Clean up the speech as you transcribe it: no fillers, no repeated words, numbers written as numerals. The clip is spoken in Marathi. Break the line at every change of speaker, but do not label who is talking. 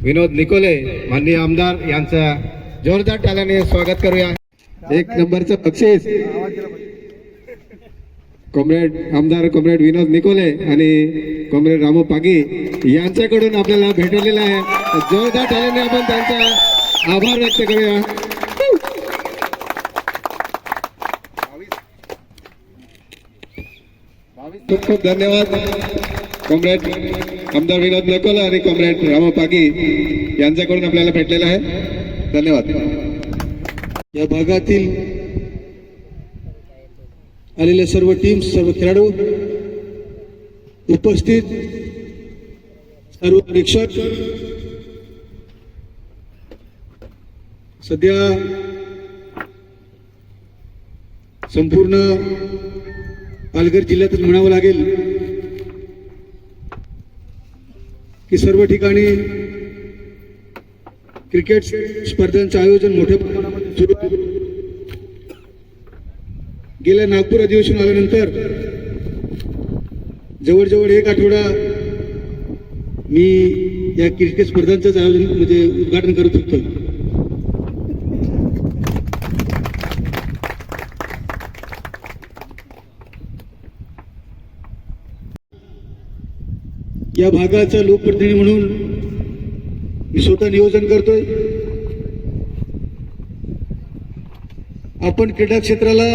विनोद निकोले माननीय आमदार यांचा जोरदार टाळ्याने स्वागत करूया। एक नंबरचं बक्षीस कॉम्रेड आमदार कॉम्रेड विनोद निकोले आणि कॉम्रेड रामू पागी यांच्याकडून आपल्याला भेटलेला आहे। जोरदार टाळ्याने आपण त्यांचा आभार व्यक्त करूया। खूप खूप धन्यवाद कॉम्रेड आमदार विनोद निकोले आणि कॉम्रेड रामू पागी यांच्याकडून आपल्याला भेटलेला आहे। धन्यवाद।
या भागातील आलेल्या सर्व टीम्स, सर्व खेळाडू, उपस्थित सर्व प्रेक्षक, सध्या संपूर्ण पालघर जिल्ह्यातच म्हणावं लागेल की सर्व ठिकाणी क्रिकेट स्पर्धांचं आयोजन मोठ्या प्रमाणामध्ये सुरू आहे। गेल्या नागपूर अधिवेशन आल्यानंतर जवळजवळ एक आठवडा मी या क्रिकेट स्पर्धांचंच आयोजन म्हणजे उद्घाटन करत होतो। या भागाचा लोकप्रतिनिधी म्हणून मी स्वतः नियोजन करतोय। आपण क्रीडा क्षेत्राला